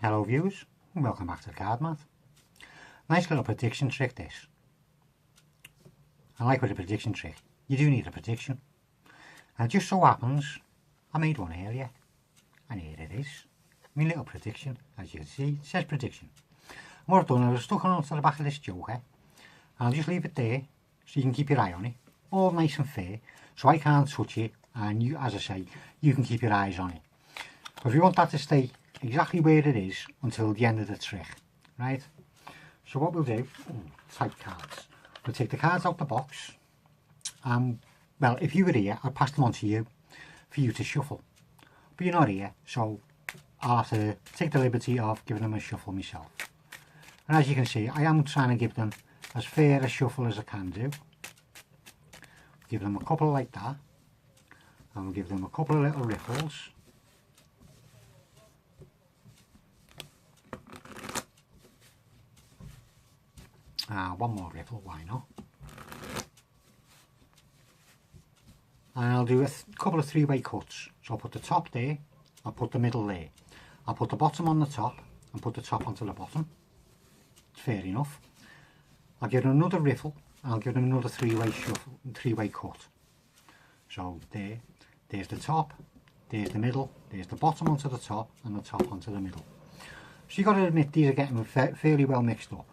Hello viewers, and welcome back to the card mat. Nice little prediction trick this. I like with a prediction trick, you do need a prediction. And it just so happens, I made one earlier, and here it is. My little prediction, as you can see, it says prediction. And what I've done, I've stuck it onto the back of this joker, and I'll just leave it there, so you can keep your eye on it, all nice and fair, so I can't touch it, and you, as I say, you can keep your eyes on it. Because we want that to stay exactly where it is until the end of the trick, right? So what we'll do, type cards. We'll take the cards out the box. Well, if you were here, I'd pass them on to you for you to shuffle. But you're not here, so I'll have to take the liberty of giving them a shuffle myself. And as you can see, I am trying to give them as fair a shuffle as I can do. Give them a couple like that, and we'll give them a couple of little ripples. One more ripple, why not? And I'll do a couple of three-way cuts. So I'll put the top there, I'll put the middle there. I'll put the bottom on the top and put the top onto the bottom. It's fair enough. I'll give them another riffle and I'll give them another three-way cut. So there's the top, there's the middle, there's the bottom onto the top and the top onto the middle. So you've got to admit these are getting fairly well mixed up.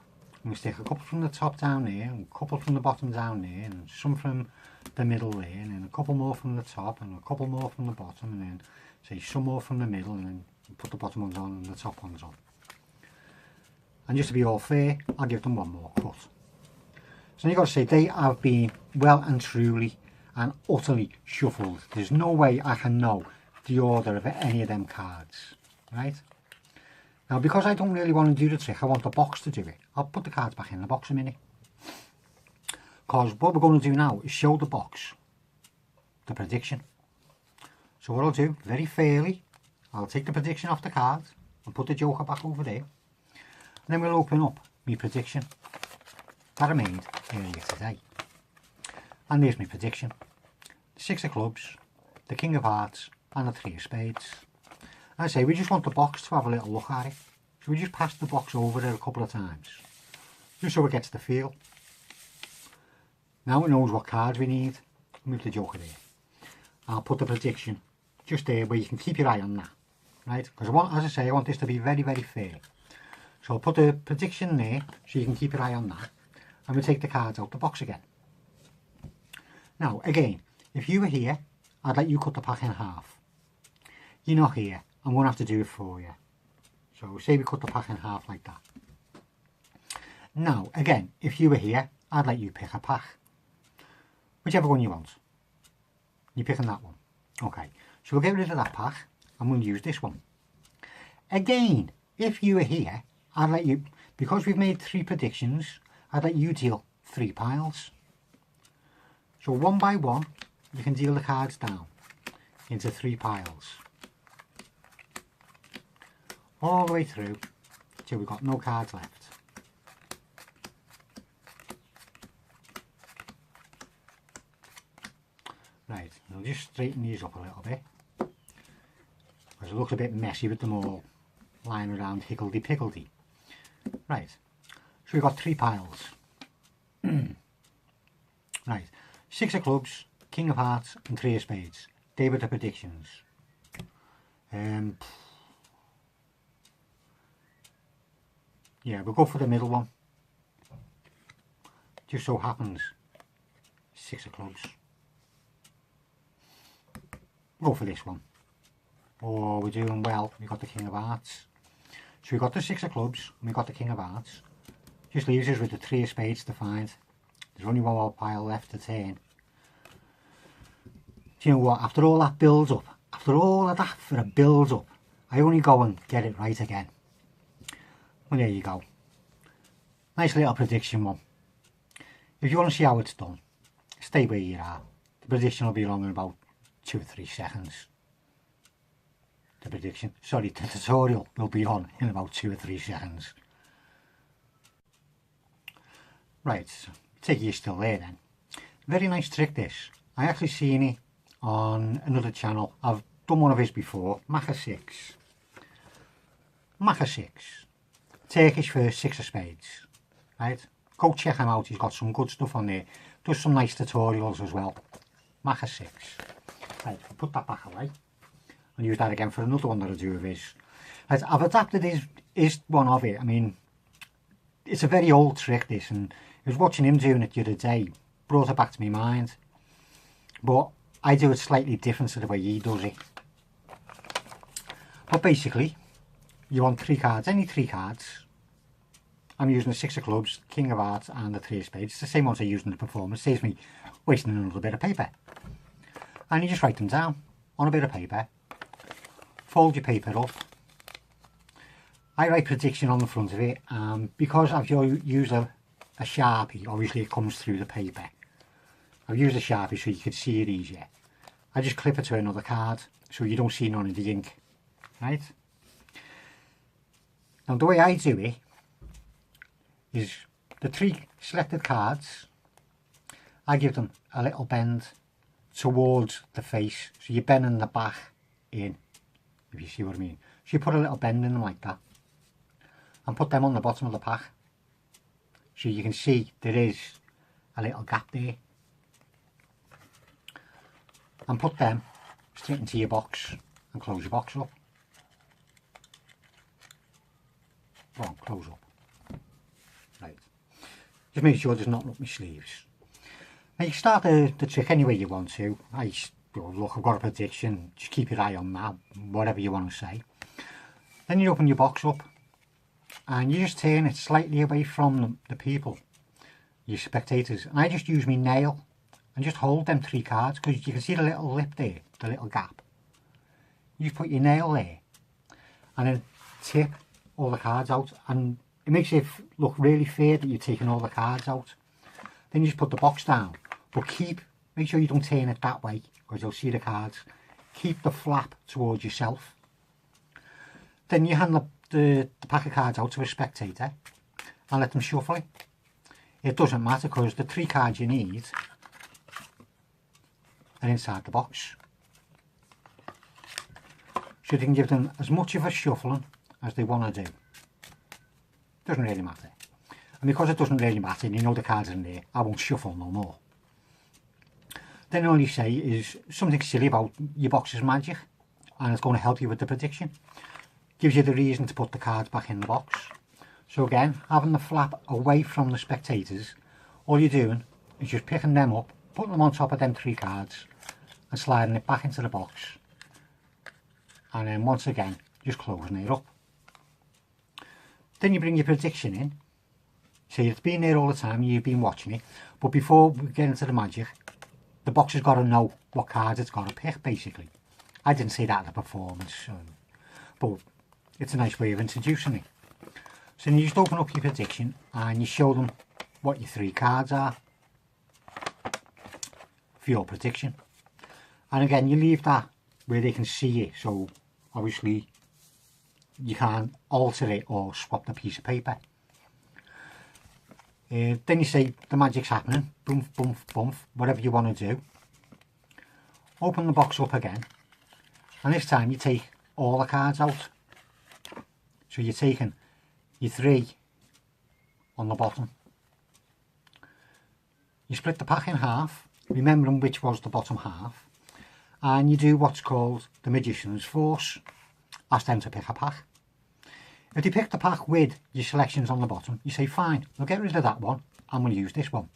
We stick a couple from the top down there, and a couple from the bottom down there, and some from the middle there, and then a couple more from the top, and a couple more from the bottom, and then say some more from the middle, and then put the bottom ones on and the top ones on. And just to be all fair, I'll give them one more cut. So you've got to say they have been well and truly and utterly shuffled. There's no way I can know the order of any of them cards, right? Now, because I don't really want to do the trick, I want the box to do it. I'll put the cards back in the box a minute. Because what we're going to do now is show the box the prediction. So what I'll do, very fairly, I'll take the prediction off the card and put the joker back over there. And then we'll open up my prediction that I made earlier today. And there's my prediction. The 6 of clubs, the King of Hearts and the 3 of spades. I say we just want the box to have a little look at it, so we just pass the box over it a couple of times, just so it gets the feel. Now it knows what cards we need. Move the joker there. I'll put the prediction just there where you can keep your eye on that, right? Because I want, as I say, I want this to be very, very fair. So I'll put the prediction there so you can keep your eye on that, and we'll take the cards out the box again. Now again, if you were here, I'd let you cut the pack in half. You're not here. I'm going to have to do it for you. So say we cut the pack in half like that. Now, again, if you were here, I'd let you pick a pack. Whichever one you want. You're picking that one. Okay, so we'll get rid of that pack and we'll use this one. Again, if you were here, I'd let you, because we've made 3 predictions, I'd let you deal 3 piles. So one by one, you can deal the cards down into 3 piles. All the way through till we've got no cards left. Right, I'll just straighten these up a little bit, because it looks a bit messy with them all lying around higgledy-piggledy. Right, so we've got 3 piles. Right, 6 of clubs, King of Hearts and 3 of spades. They were the predictions. Yeah, we'll go for the middle one. Just so happens 6 of clubs. We'll go for this one. Oh, we're doing well. We got the King of Hearts. So we got the 6 of clubs and we got the King of Hearts. Just leaves us with the 3 of spades to find. There's only one more pile left to turn. Do you know what? After all that builds up, after all of that for a build up, I only go and get it right again. Well, there you go. Nice little prediction one. If you want to see how it's done, stay where you are. The prediction will be along in about 2 or 3 seconds. The tutorial will be on in about 2 or 3 seconds. Right, take it you're still there then. Very nice trick this. I actually seen it on another channel. I've done one of his before, Maca 6. Maca 6. Turkish for 6 of spades. Right? Go check him out, he's got some good stuff on there. Does some nice tutorials as well. Maca 6. Right, I'll put that back away. And use that again for another one that I do of his. Right, I've adapted his one of it. I mean, it's a very old trick this, and I was watching him doing it the other day. Brought it back to my mind. But I do it slightly different to the way he does it. But basically, you want 3 cards, any 3 cards. I'm using the 6 of clubs, King of hearts and the 3 of spades. It's the same ones I use in the performance. Saves me wasting another bit of paper. And you just write them down on a bit of paper. Fold your paper up. I write prediction on the front of it. Because I've used a Sharpie, obviously it comes through the paper. I've used a Sharpie so you can see it easier. I just clip it to another card so you don't see none of the ink. Right? Now the way I do it is the 3 selected cards, I give them a little bend towards the face, so you're bending the back in, if you see what I mean. So you put a little bend in them like that and put them on the bottom of the pack so you can see there is a little gap there, and put them straight into your box and close your box up. Go on, close up. Right. Just make sure there's nothing up my sleeves. Now you can start the trick any way you want to. Look, I've got a prediction, just keep your eye on that, whatever you want to say. Then you open your box up and you just turn it slightly away from the people, your spectators. And I just use my nail and just hold them 3 cards, because you can see the little lip there, the little gap. You just put your nail there and then tip all the cards out, and it makes it look really fair that you're taking all the cards out. Then you just put the box down, but make sure you don't turn it that way, because you'll see the cards. Keep the flap towards yourself. Then you hand the pack of cards out to a spectator and let them shuffle it. It doesn't matter, because the 3 cards you need are inside the box. So you can give them as much of a shuffling as they want to do. Doesn't really matter. And because it doesn't really matter and you know the cards are in there, I won't shuffle no more. Then all you say is something silly about your box is magic and it's going to help you with the prediction. Gives you the reason to put the cards back in the box. So again, having the flap away from the spectators, all you're doing is just picking them up, putting them on top of them 3 cards and sliding it back into the box. And then once again, just closing it up. Then you bring your prediction in. See, it's been there all the time, you've been watching it. But before we get into the magic, the box has got to know what cards it's got to pick, basically. I didn't say that in the performance, but it's a nice way of introducing it. So then you just open up your prediction and you show them what your 3 cards are for your prediction. And again, you leave that where they can see it, so obviously you can't alter it or swap the piece of paper. Then you say the magic's happening, boom, boom, boom, whatever you want to do. Open the box up again, and this time you take all the cards out. So you're taking your 3 on the bottom. You split the pack in half, remembering which was the bottom half, and you do what's called the Magician's Force. Ask them to pick a pack. If they pick the pack with your selections on the bottom, you say fine, we'll get rid of that one and we'll use this one.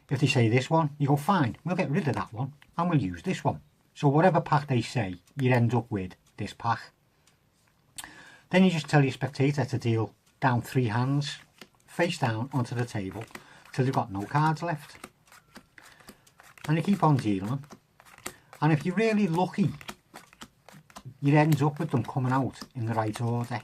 If they say this one, you go fine, we'll get rid of that one and we'll use this one. So whatever pack they say, you end up with this pack. Then you just tell your spectator to deal down 3 hands, face down onto the table till they've got no cards left. And you keep on dealing. And if you're really lucky, you end up with them coming out in the right order.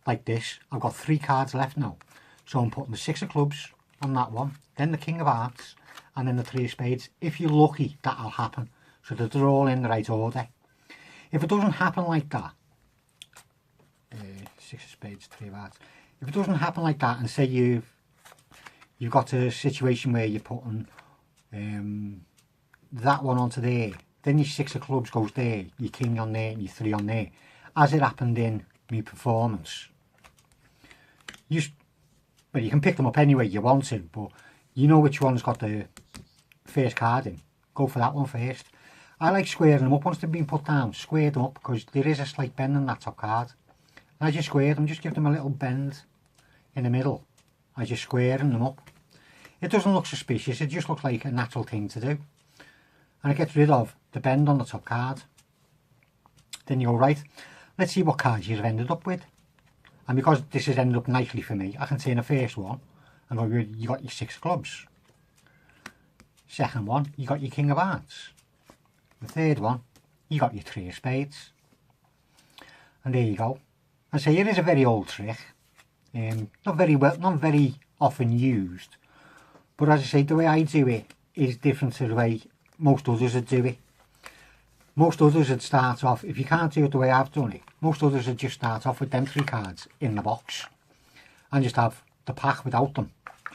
Like this, I've got 3 cards left now. So I'm putting the 6 of clubs on that one, then the King of hearts, and then the 3 of spades. If you're lucky, that'll happen. So that they're all in the right order. If it doesn't happen like that, 6 of spades, 3 of hearts. If it doesn't happen like that, and say you've got a situation where you're putting that one onto there, then your 6 of clubs goes there, your king on there, and your 3 on there. As it happened in me performance. Well, you can pick them up any way you want to, but you know which one's got the first card in. Go for that one first. I like squaring them up once they've been put down. Square them up because there is a slight bend in that top card. And as you square them, just give them a little bend in the middle as you're squaring them up. It doesn't look suspicious, it just looks like a natural thing to do. And it gets rid of the bend on the top card. Then you go, right, let's see what cards you've ended up with. And because this has ended up nicely for me, I can say in the first one, and go, you got your 6 clubs. Second one, you got your King of Hearts. The third one, you got your 3 of Spades. And there you go. I say it is a very old trick. Not very often used. But as I say, the way I do it is different to the way most others would do it. Most others would start off, if you can't do it the way I've done it, most others would just start off with them 3 cards in the box and just have the pack without them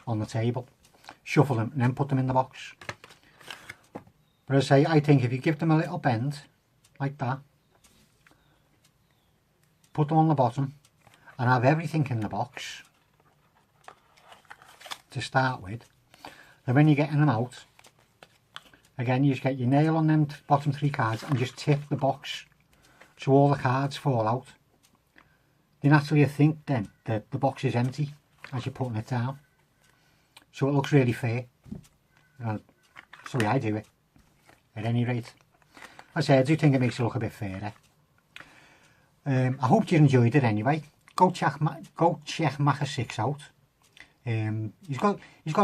on the table, shuffle them and then put them in the box. But as I say, I think if you give them a little bend like that, put them on the bottom and have everything in the box to start with, then when you're getting them out, again, you just get your nail on them bottom 3 cards and just tip the box so all the cards fall out. You naturally think then that the box is empty as you're putting it down. So it looks really fair. That's the way I do it, at any rate. I say, I do think it makes it look a bit fairer. I hope you enjoyed it anyway. Go check Maca 6 out. He's got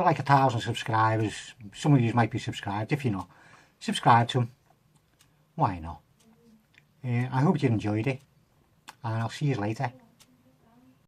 like 1,000 subscribers. Some of you might be subscribed. If you're not, subscribe to him. Why not? I hope you enjoyed it, and I'll see you later.